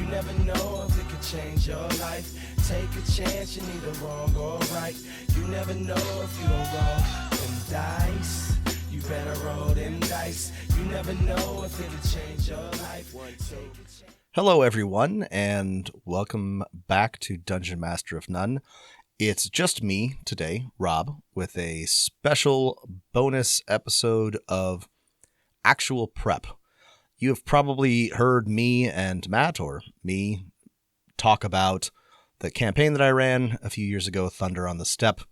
never know if it could change your life. Take a chance, you're neither wrong or right. You never know if you don't roll them dice. You better roll them dice. You never know if it could change your life. Hello everyone, and welcome back to Dungeon Master of None. It's just me today, Rob, with a special bonus episode of Actual Prep. You have probably heard me and Matt, or me, talk about the campaign that I ran a few years ago, Thunder on the Steppe,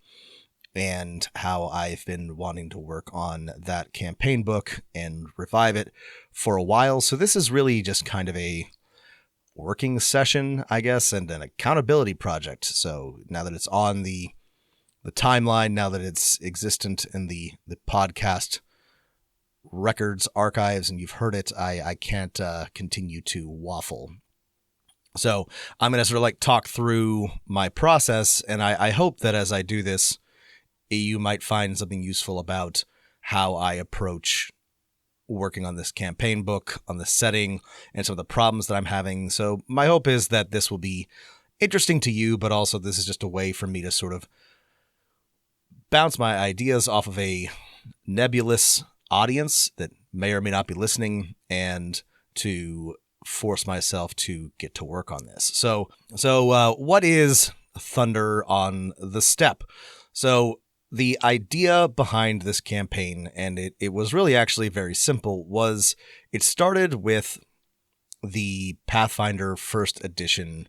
and how I've been wanting to work on that campaign book and revive it for a while. So this is really just kind of a working session, I guess, and an accountability project. So now that it's on the timeline, now that it's existent in the podcast records, archives, and you've heard it, I can't continue to waffle. So I'm going to sort of like talk through my process, and I hope that as I do this, you might find something useful about how I approach working on this campaign book, on the setting, and some of the problems that I'm having. So my hope is that this will be interesting to you, but also this is just a way for me to sort of bounce my ideas off of a nebulous audience that may or may not be listening, and to force myself to get to work on this. So what is Thunder on the Steppe? So the idea behind this campaign, and it was really actually very simple, was it started with the Pathfinder First Edition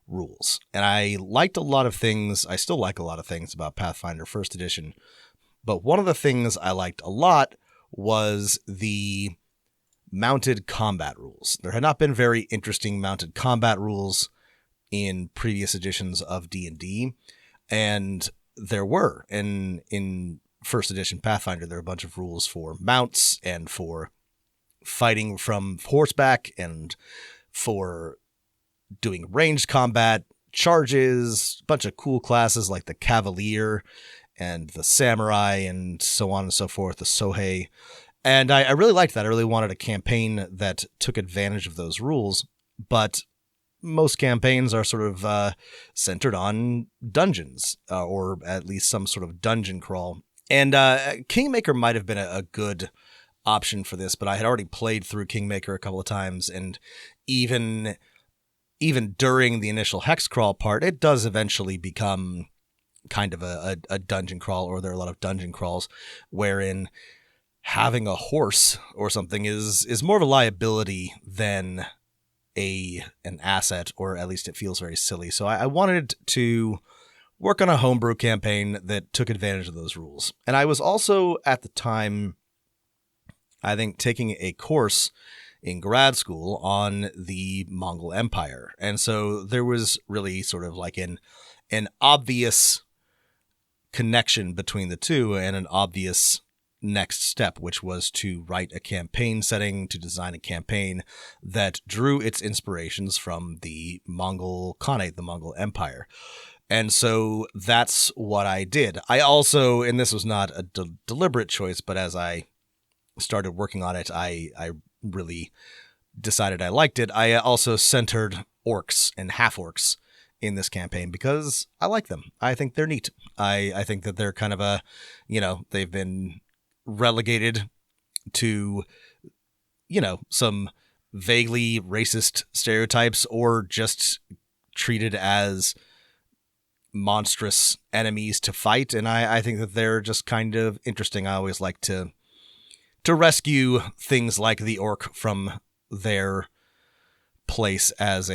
rules. And I liked a lot of things, I still like a lot of things about Pathfinder First Edition, but one of the things I liked a lot was the mounted combat rules. There had not been very interesting mounted combat rules in previous editions of D&D, and there were. In first edition Pathfinder, there are a bunch of rules for mounts and for fighting from horseback and for doing ranged combat, charges, a bunch of cool classes like the Cavalier and the Samurai and so on and so forth, the Sohei. And I really liked that. I really wanted a campaign that took advantage of those rules, but most campaigns are sort of centered on dungeons, or at least some sort of dungeon crawl. And Kingmaker might have been a good option for this, but I had already played through Kingmaker a couple of times, and even during the initial hex crawl part, it does eventually become kind of a dungeon crawl, or there are a lot of dungeon crawls wherein having a horse or something is more of a liability than an asset, or at least it feels very silly. So I wanted to work on a homebrew campaign that took advantage of those rules. And I was also, at the time, I think, taking a course in grad school on the Mongol Empire. And so there was really sort of like an obvious connection between the two, and an obvious next step, which was to write a campaign setting, to design a campaign that drew its inspirations from the Mongol Khanate, the Mongol Empire. And so that's what I did. I also, and this was not a deliberate choice, but as I started working on it, I really decided I liked it. I also centered orcs and half-orcs in this campaign because I like them. I think they're neat. I think that they're kind of they've been relegated to, some vaguely racist stereotypes, or just treated as monstrous enemies to fight. And I think that they're just kind of interesting. I always like to rescue things like the orc from their place as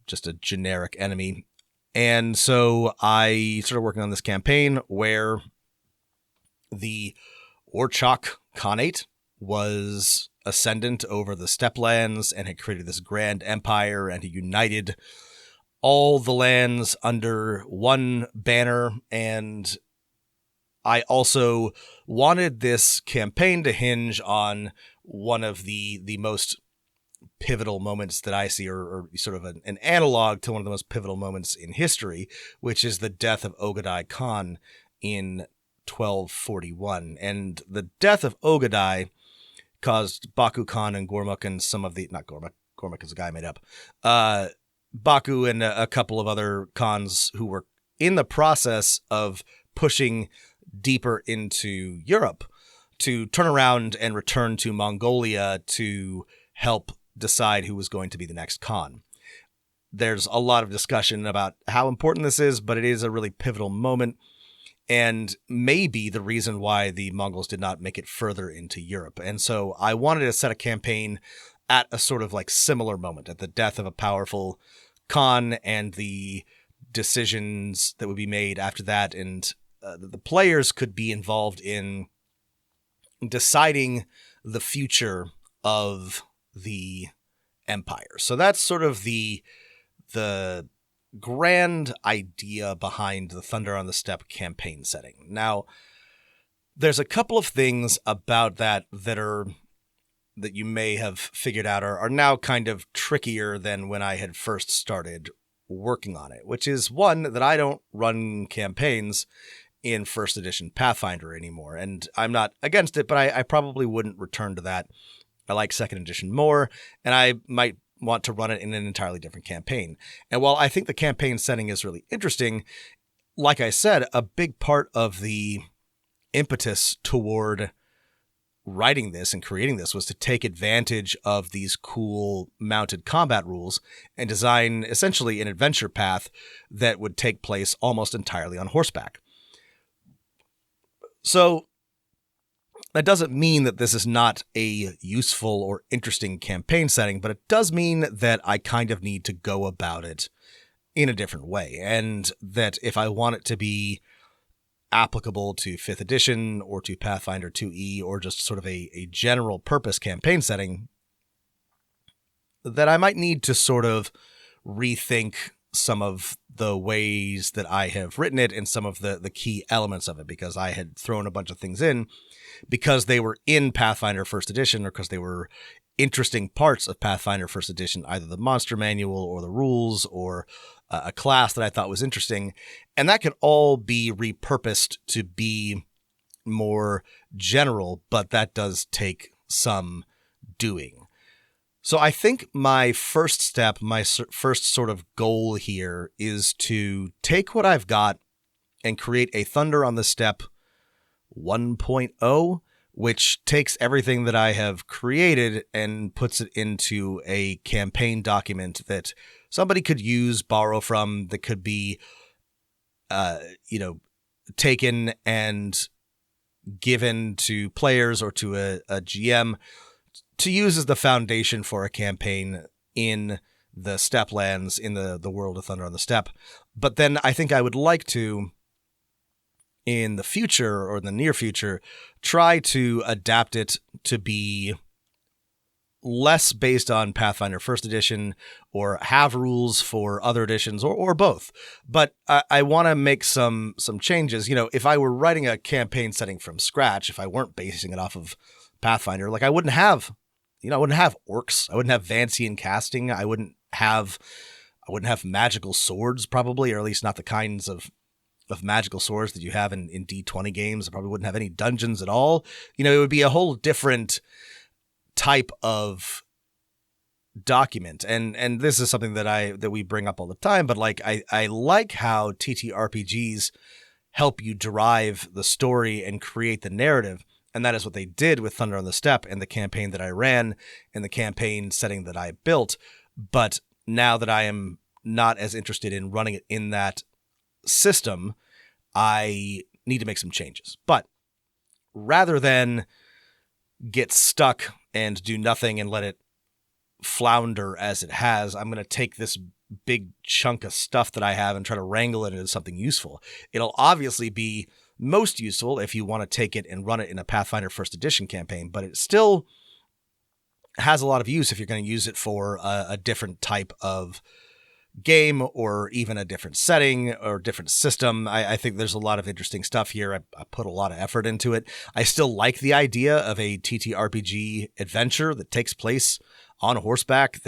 just a generic enemy. And so I started working on this campaign where the Orchok Khanate was ascendant over the steppe lands and had created this grand empire, and he united all the lands under one banner. And I also wanted this campaign to hinge on one of the most pivotal moments that I see, or sort of an analog to one of the most pivotal moments in history, which is the death of Ogadai Khan in 1241. And the death of Ogadai caused Baku Khan and Gormuk and some of the, not Gormuk, McCormick is a guy I made up. Baku and a couple of other Khans who were in the process of pushing deeper into Europe to turn around and return to Mongolia to help decide who was going to be the next Khan. There's a lot of discussion about how important this is, but it is a really pivotal moment, and maybe the reason why the Mongols did not make it further into Europe. And so I wanted to set a campaign at a sort of like similar moment, at the death of a powerful Khan and the decisions that would be made after that, and the players could be involved in deciding the future of the empire. So that's sort of the grand idea behind the Thunder on the Steppe campaign setting. Now, there's a couple of things about that you may have figured out are now kind of trickier than when I had first started working on it, which is one, that I don't run campaigns in first edition Pathfinder anymore. And I'm not against it, but I probably wouldn't return to that. I like second edition more, and I might want to run it in an entirely different campaign. And while I think the campaign setting is really interesting, like I said, a big part of the impetus toward writing this and creating this was to take advantage of these cool mounted combat rules and design essentially an adventure path that would take place almost entirely on horseback. So that doesn't mean that this is not a useful or interesting campaign setting, but it does mean that I kind of need to go about it in a different way. And that if I want it to be applicable to 5th edition or to Pathfinder 2E or just sort of a general purpose campaign setting, that I might need to sort of rethink some of the ways that I have written it and some of the key elements of it, because I had thrown a bunch of things in because they were in Pathfinder 1st edition or because they were interesting parts of Pathfinder 1st edition, either the monster manual or the rules or a class that I thought was interesting. And that can all be repurposed to be more general, but that does take some doing. So I think my first step, my first sort of goal here is to take what I've got and create a Thunder on the Steppe 1.0, which takes everything that I have created and puts it into a campaign document that somebody could use, borrow from, that could be, taken and given to players or to a GM to use as the foundation for a campaign in the Steppe lands, in the world of Thunder on the Steppe. But then I think I would like to, in the future or in the near future, try to adapt it to be less based on Pathfinder 1st edition or have rules for other editions or both. But I want to make some changes. You know, if I were writing a campaign setting from scratch, if I weren't basing it off of Pathfinder, like I wouldn't have orcs. I wouldn't have Vancian casting. I wouldn't have magical swords probably, or at least not the kinds of magical swords that you have in D20 games. I probably wouldn't have any dungeons at all. You know, it would be a whole different type of document. And this is something that we bring up all the time, but like I like how TTRPGs help you derive the story and create the narrative. And that is what they did with Thunder on the Steppe and the campaign that I ran and the campaign setting that I built. But now that I am not as interested in running it in that system, I need to make some changes. But rather than get stuck and do nothing and let it flounder as it has, I'm going to take this big chunk of stuff that I have and try to wrangle it into something useful. It'll obviously be most useful if you want to take it and run it in a Pathfinder 1st edition campaign, but it still has a lot of use if you're going to use it for a different type of game or even a different setting or different system. I think there's a lot of interesting stuff here. I put a lot of effort into it. I still like the idea of a TTRPG adventure that takes place on horseback,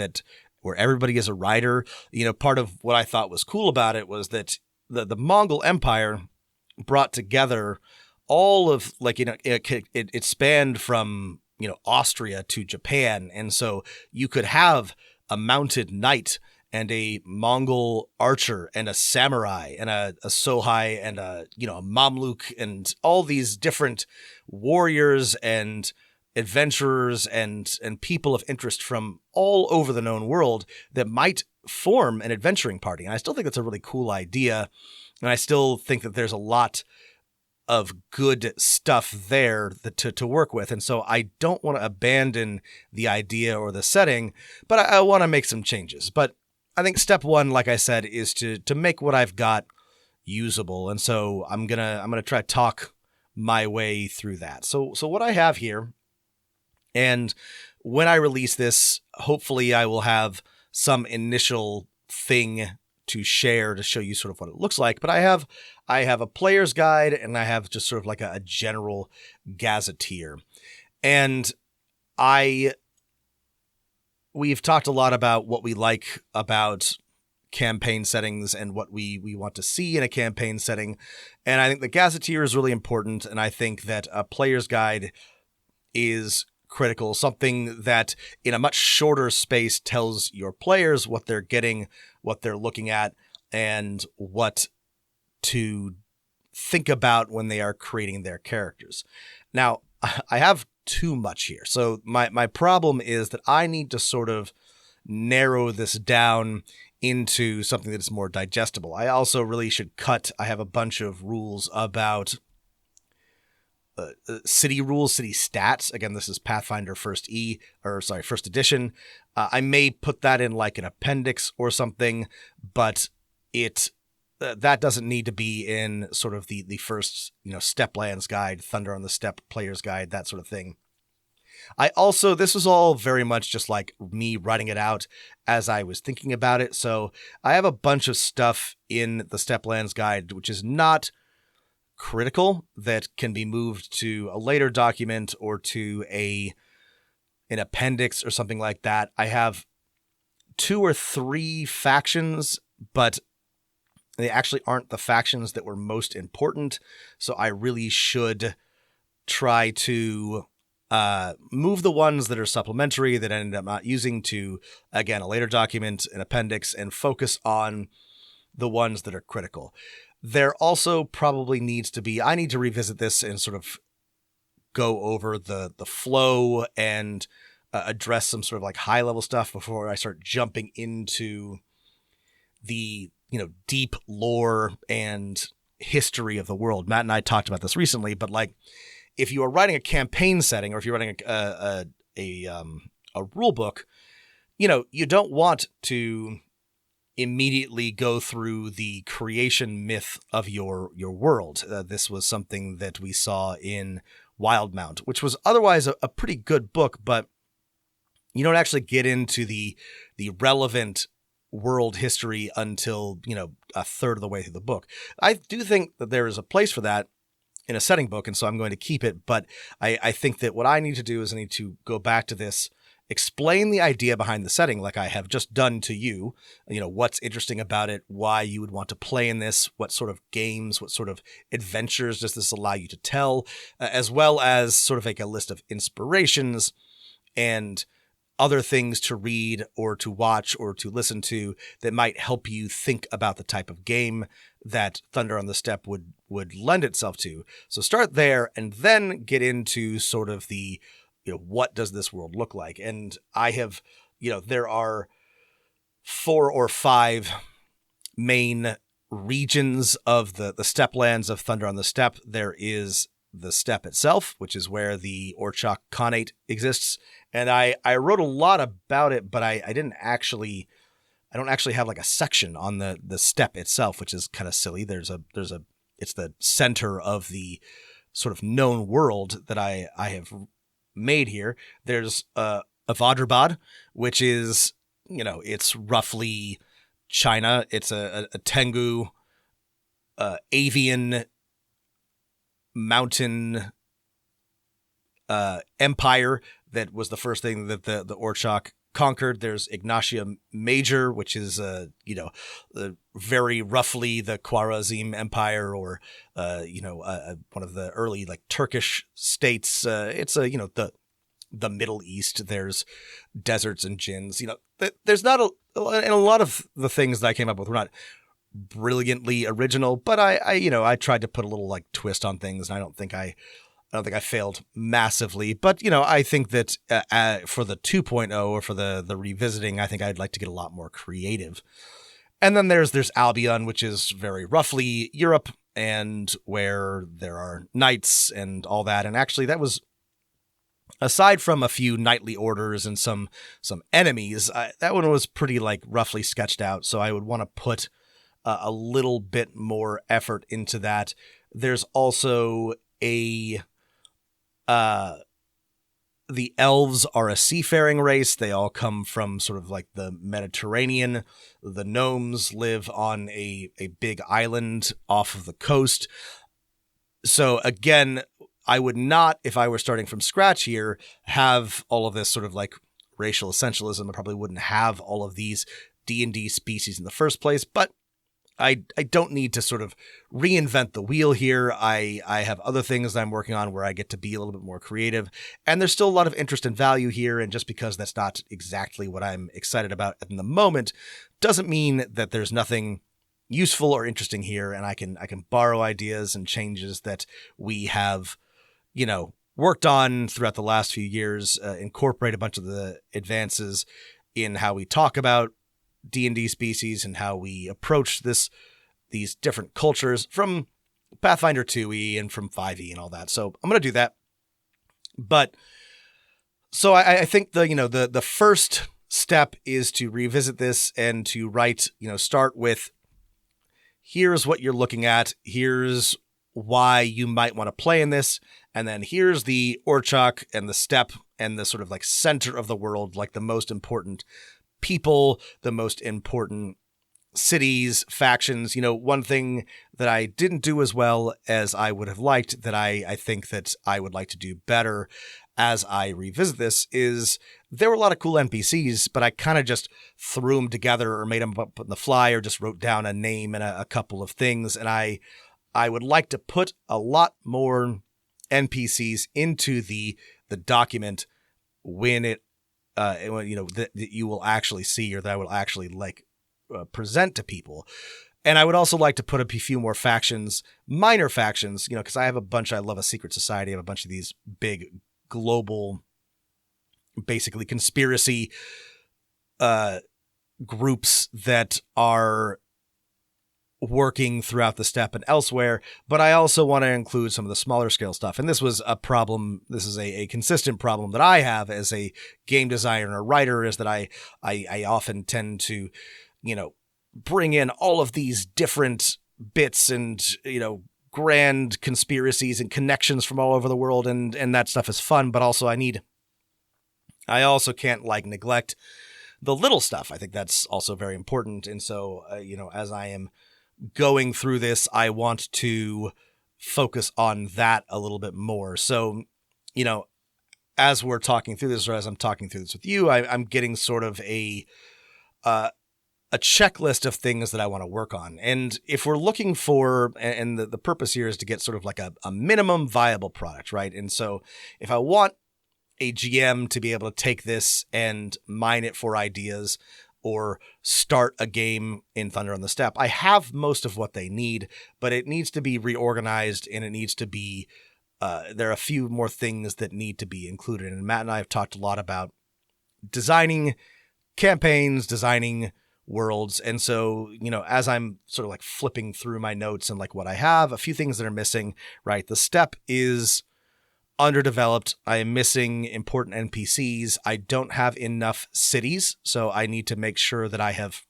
where everybody is a rider. You know, part of what I thought was cool about it was that the Mongol Empire brought together all of, like, you know, it spanned from, you know, Austria to Japan. And so you could have a mounted knight and a Mongol archer and a samurai and a Sohai and a Mamluk and all these different warriors and adventurers and people of interest from all over the known world that might form an adventuring party. And I still think that's a really cool idea. And I still think that there's a lot of good stuff there to work with. And so I don't want to abandon the idea or the setting, but I want to make some changes. But I think step one, like I said, is to make what I've got usable. And so I'm gonna try to talk my way through that. So what I have here, and when I release this, hopefully I will have some initial thing to share to show you sort of what it looks like. But I have a player's guide and I have just sort of like a general gazetteer. And we've talked a lot about what we like about campaign settings and what we want to see in a campaign setting. And I think the gazetteer is really important. And I think that a player's guide is critical, something that in a much shorter space tells your players what they're getting, what they're looking at, and what to think about when they are creating their characters. Now, I have too much here. So my problem is that I need to sort of narrow this down into something that is more digestible. I also really should cut. I have a bunch of rules about city rules, city stats. Again, this is Pathfinder first edition. I may put that in like an appendix or something, but that doesn't need to be in sort of the first, Steplands guide, Thunder on the Steppe player's guide, that sort of thing. This was all very much just like me writing it out as I was thinking about it. So I have a bunch of stuff in the Steplands guide, which is not critical, that can be moved to a later document or to an appendix or something like that. I have 2 or 3 factions, but they actually aren't the factions that were most important. So I really should try to move the ones that are supplementary that I ended up not using to, again, a later document, an appendix, and focus on the ones that are critical. There also probably needs to be, I need to revisit this and sort of go over the flow and address some sort of like high level stuff before I start jumping into the, deep lore and history of the world. Matt and I talked about this recently, but like if you are writing a campaign setting or if you're writing a rule book, you don't want to immediately go through the creation myth of your world. This was something that we saw in Wildmount, which was otherwise a pretty good book, but you don't actually get into the relevant world history until, a third of the way through the book. I do think that there is a place for that in a setting book, and so I'm going to keep it, but I think that what I need to do is I need to go back to this, explain the idea behind the setting like I have just done to you, what's interesting about it, why you would want to play in this, what sort of games, what sort of adventures does this allow you to tell, as well as sort of like a list of inspirations and other things to read or to watch or to listen to that might help you think about the type of game that Thunder on the Steppe would lend itself to. So start there and then get into sort of the, what does this world look like? And I have, there are 4 or 5 main regions of the Steplands of Thunder on the Steppe. There is the steppe itself, which is where the Orchok Khanate exists. And I wrote a lot about it, but I don't actually have like a section on the steppe itself, which is kind of silly. It's the center of the sort of known world that I have made here. There's Avadrabad, which is, it's roughly China. It's a Tengu avian mountain empire that was the first thing that the Orchok conquered. There's Ignatia Major, which is very roughly the Khwarazm Empire, or one of the early like Turkish states. It's the the Middle East. There's deserts and jinns. There's not and a lot of the things that I came up with were not brilliantly original, but I tried to put a little like twist on things, and I don't think I failed massively. But I think that for the 2.0 or for the revisiting, I think I'd like to get a lot more creative. And then there's Albion, which is very roughly Europe, and where there are knights and all that. And actually, that was, aside from a few knightly orders and some enemies, that one was pretty like roughly sketched out. So I would want to put a little bit more effort into that. There's also the elves are a seafaring race. They all come from sort of like the Mediterranean. The gnomes live on a big island off of the coast. So again, I would not, if I were starting from scratch here, have all of this sort of like racial essentialism. I probably wouldn't have all of these D&D species in the first place, but I don't need to sort of reinvent the wheel here. I have other things that I'm working on where I get to be a little bit more creative, and there's still a lot of interest and value here. And just because that's not exactly what I'm excited about in the moment doesn't mean that there's nothing useful or interesting here. And I can borrow ideas and changes that we have, worked on throughout the last few years, incorporate a bunch of the advances in how we talk about D&D species and how we approach these different cultures from Pathfinder 2e and from 5e and all that. So I'm going to do that. But so I think the first step is to revisit this and to write, start with, here's what you're looking at. Here's why you might want to play in this. And then here's the Orchok and the steppe and the sort of like center of the world, like the most important people, the most important cities, factions. One thing that I didn't do as well as I would have liked, that I think that I would like to do better as I revisit this, is there were a lot of cool NPCs, but I kind of just threw them together or made them up on the fly or just wrote down a name and a couple of things. And I would like to put a lot more NPCs into the document when it that you will actually see, or that I will actually present to people. And I would also like to put a few more factions, minor factions, because I love a secret society. I have a bunch of these big global, basically conspiracy groups that are working throughout the steppe and elsewhere, but I also want to include some of the smaller scale stuff. And this was a problem. This is a consistent problem that I have as a game designer and a writer, is that I often tend to, bring in all of these different bits and, grand conspiracies and connections from all over the world. And that stuff is fun, but also I also can't neglect the little stuff. I think that's also very important. And so, as I am going through this, I want to focus on that a little bit more. So, as we're talking through this, or as I'm talking through this with you, I'm getting sort of a checklist of things that I want to work on. And if we're looking for, and the purpose here is to get sort of like a minimum viable product, right? And so if I want a GM to be able to take this and mine it for ideas, or start a game in Thunder on the Steppe, I have most of what they need, but it needs to be reorganized, and it needs to be, there are a few more things that need to be included. And Matt and I have talked a lot about designing campaigns, designing worlds. And so, as I'm sort of flipping through my notes and what I have, a few things that are missing, right? The steppe is underdeveloped. I am missing important NPCs. I don't have enough cities, so I need to make sure that I have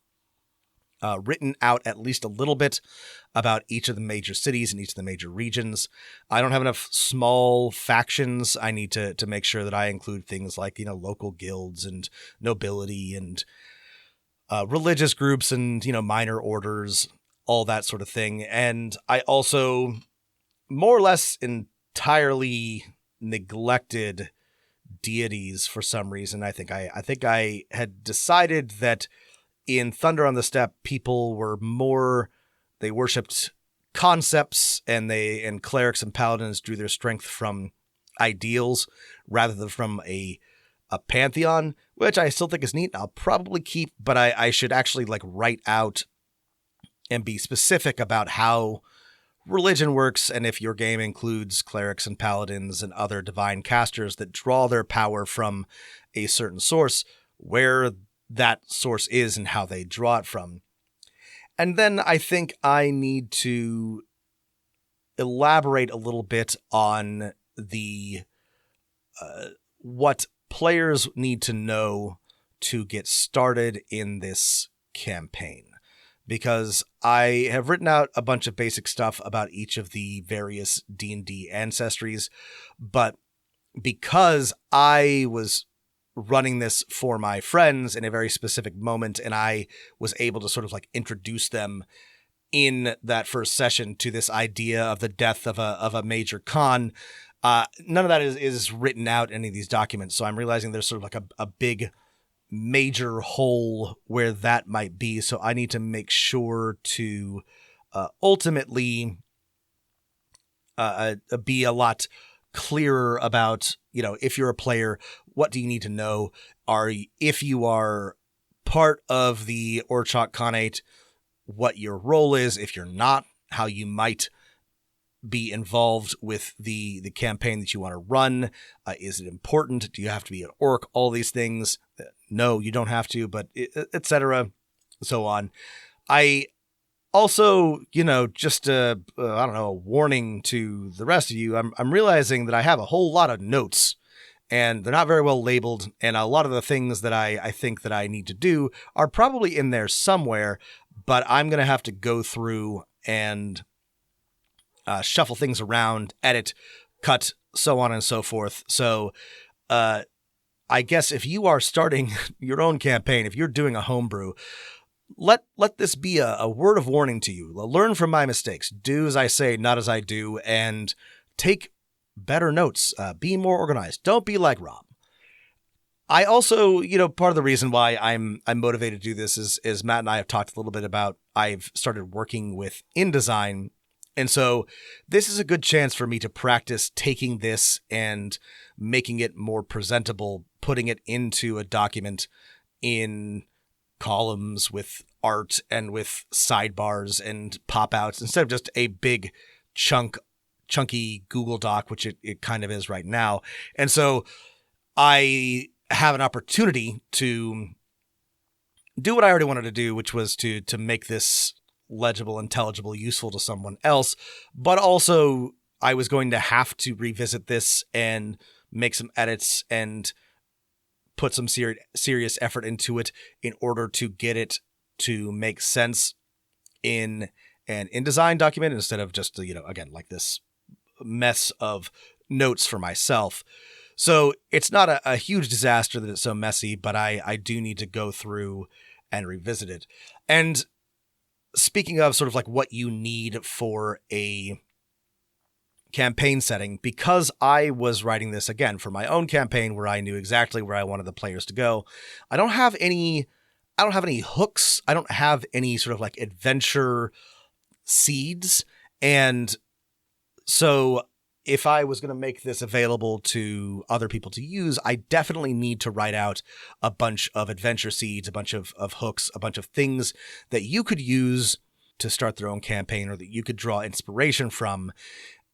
written out at least a little bit about each of the major cities and each of the major regions. I don't have enough small factions. I need to make sure that I include things like, local guilds and nobility and religious groups and, minor orders, all that sort of thing. And I also more or less entirely neglected deities for some reason. I think I had decided that in Thunder on the Steppe, people were they worshipped concepts, and clerics and paladins drew their strength from ideals rather than from a pantheon, which I still think is neat. I'll probably keep, but I should actually like write out and be specific about how religion works, and if your game includes clerics and paladins and other divine casters that draw their power from a certain source, where that source is and how they draw it from. And then I think I need to elaborate a little bit on the what players need to know to get started in this campaign. Because I have written out a bunch of basic stuff about each of the various D&D ancestries, but because I was running this for my friends in a very specific moment, and I was able to sort of like introduce them in that first session to this idea of the death of a major Khan, none of that is written out in any of these documents. So I'm realizing there's sort of like a big major hole where that might be. So I need to make sure to ultimately be a lot clearer about, if you're a player, what do you need to know? If you are part of the Orchok Khanate, what your role is. If you're not, how you might be involved with the campaign that you want to run. Is it important? Do you have to be an orc? All these things. No, you don't have to, but etc. So on. I also, just I don't know, a warning to the rest of you. I'm realizing that I have a whole lot of notes, and they're not very well labeled, and a lot of the things that I think that I need to do are probably in there somewhere, but I'm going to have to go through and shuffle things around, edit, cut, so on and so forth. So I guess if you are starting your own campaign, if you're doing a homebrew, let this be a word of warning to you. Learn from my mistakes. Do as I say, not as I do, and take better notes. Be more organized. Don't be like Rob. I also, part of the reason why I'm motivated to do this is Matt and I have talked a little bit about I've started working with InDesign. And so this is a good chance for me to practice taking this and making it more presentable, putting it into a document in columns with art and with sidebars and pop-outs instead of just a big chunky Google Doc, which it kind of is right now. And so I have an opportunity to do what I already wanted to do, which was to make this legible, intelligible, useful to someone else. But also I was going to have to revisit this and make some edits and put some serious effort into it in order to get it to make sense in an InDesign document instead of just, again, like this mess of notes for myself. So it's not a huge disaster that it's so messy, but I do need to go through and revisit it. And speaking of sort of like what you need for a campaign setting, because I was writing this again for my own campaign where I knew exactly where I wanted the players to go, I don't have any hooks. I don't have any sort of like adventure seeds. And so if I was going to make this available to other people to use, I definitely need to write out a bunch of adventure seeds, a bunch of hooks, a bunch of things that you could use to start their own campaign or that you could draw inspiration from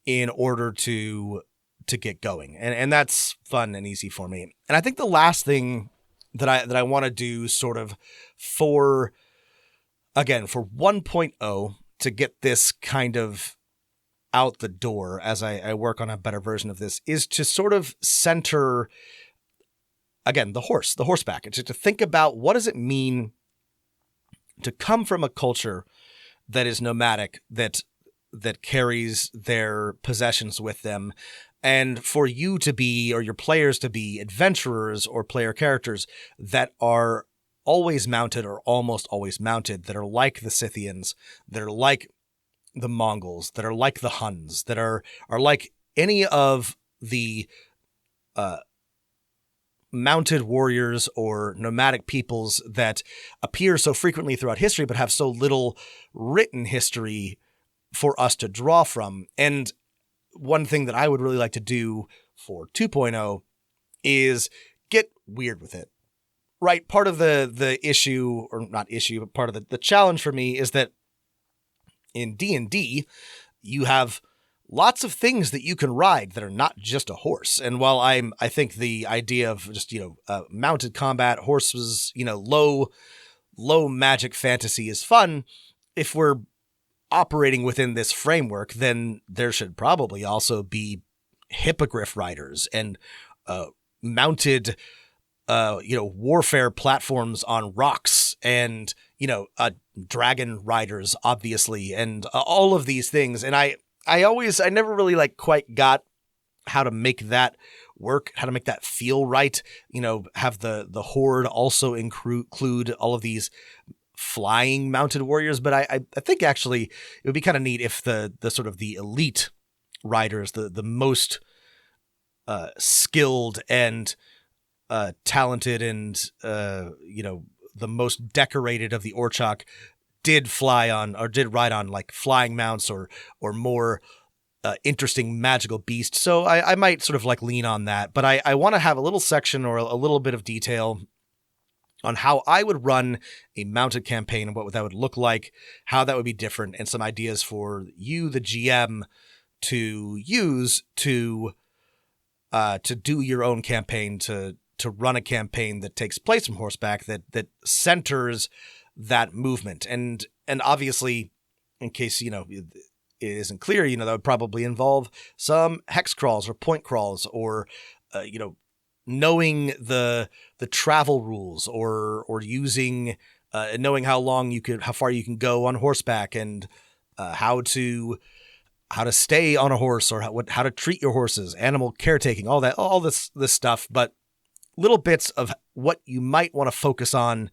in order to get going. And that's fun and easy for me. And I think the last thing that I want to do sort of for 1.0 to get this kind of out the door as I work on a better version of this is to sort of center, again, the horseback. It's to think about what does it mean to come from a culture that is nomadic, that carries their possessions with them, and for you to be, or your players to be, adventurers or player characters that are always mounted or almost always mounted, that are like the Scythians, that are like the Mongols, that are like the Huns, that are like any of the mounted warriors or nomadic peoples that appear so frequently throughout history but have so little written history for us to draw from. And one thing that I would really like to do for 2.0 is get weird with it. Right? Part of the issue, or not issue, but part of the challenge for me is that in D&D, you have lots of things that you can ride that are not just a horse. And while I think the idea of just, mounted combat, horses, low magic fantasy is fun, if we're operating within this framework, then there should probably also be hippogriff riders and mounted warfare platforms on rocks and, dragon riders, obviously, and all of these things. And I never really quite got how to make that work, how to make that feel right, have the horde also include all of these flying mounted warriors. But I think actually it would be kind of neat if the sort of the elite riders, the most skilled and talented and, the most decorated of the Orchok did ride on flying mounts or more interesting magical beasts. So I might sort of lean on that, but I want to have a little section or a little bit of detail on how I would run a mounted campaign and what that would look like, how that would be different, and some ideas for you, the GM, to use to do your own campaign, to run a campaign that takes place from horseback, that centers that movement. And obviously, in case, it isn't clear, that would probably involve some hex crawls or point crawls or, knowing the travel rules or using, knowing how far you can go on horseback and how to stay on a horse or how to treat your horses, animal caretaking, all this stuff. But little bits of what you might want to focus on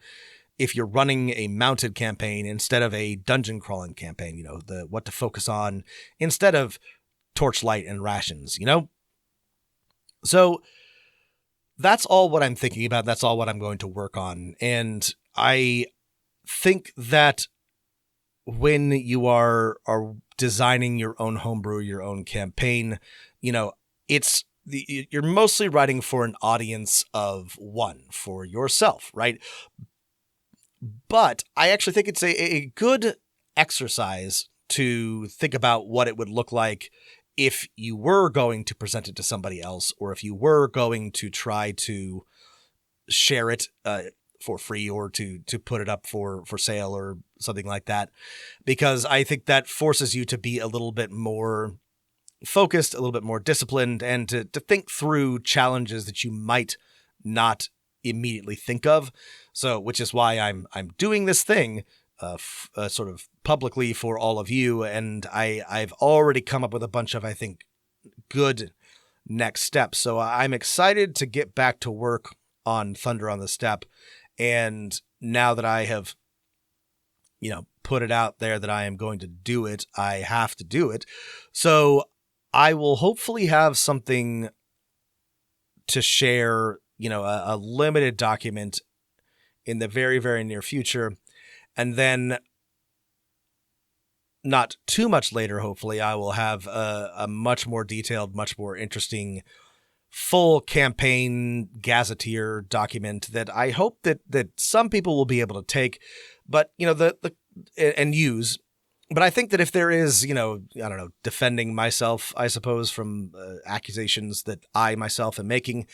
if you're running a mounted campaign instead of a dungeon crawling campaign, what to focus on instead of torchlight and rations, So that's all what I'm thinking about. That's all what I'm going to work on. And I think that when you are designing your own homebrew, your own campaign, you're mostly writing for an audience of one, for yourself, right? But I actually think it's a good exercise to think about what it would look like if you were going to present it to somebody else, or if you were going to try to share it for free or to put it up for sale or something like that. Because I think that forces you to be a little bit more focused, a little bit more disciplined, and to think through challenges that you might not immediately think of. So, which is why I'm doing this thing sort of publicly for all of you. And I've already come up with a bunch of, I think, good next steps. So I'm excited to get back to work on Thunder on the Steppe. And now that I have, put it out there that I am going to do it, I have to do it. So I will hopefully have something to share, a limited document in the very, very near future. And then not too much later, hopefully, I will have a much more detailed, much more interesting full campaign gazetteer document that I hope that some people will be able to take, but, and use. But I think that if there is, defending myself, I suppose, from accusations that I myself am making,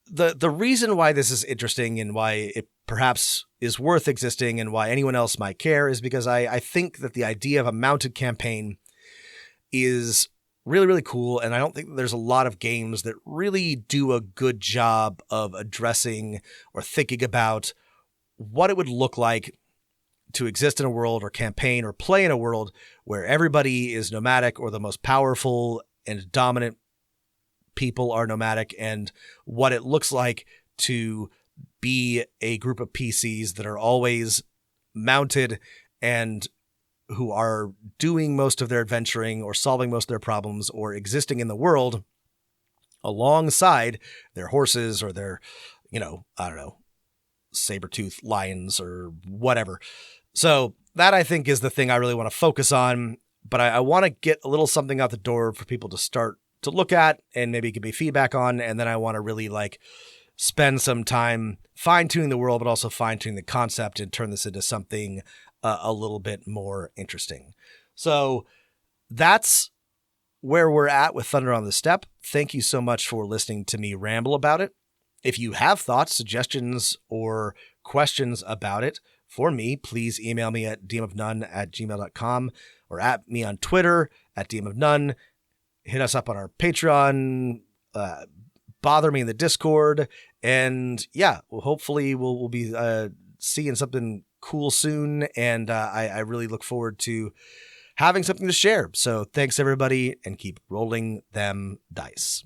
the reason why this is interesting and why it perhaps is worth existing and why anyone else might care is because I think that the idea of a mounted campaign is really, really cool. And I don't think that there's a lot of games that really do a good job of addressing or thinking about what it would look like to exist in a world or campaign or play in a world where everybody is nomadic, or the most powerful and dominant people are nomadic, and what it looks like to be a group of PCs that are always mounted and who are doing most of their adventuring or solving most of their problems or existing in the world alongside their horses or their, saber-toothed lions or whatever. So that, I think, is the thing I really want to focus on. But I want to get a little something out the door for people to start to look at and maybe give me feedback on. And then I want to really like spend some time fine-tuning the world, but also fine-tuning the concept and turn this into something a little bit more interesting. So that's where we're at with Thunder on the Steppe. Thank you so much for listening to me ramble about it. If you have thoughts, suggestions, or questions about it for me, please email me at dmofnone@gmail.com or at me on Twitter at dmofnone. Hit us up on our Patreon, bother me in the Discord, and yeah, well, hopefully we'll be seeing something cool soon, and I really look forward to having something to share. So thanks everybody, and keep rolling them dice.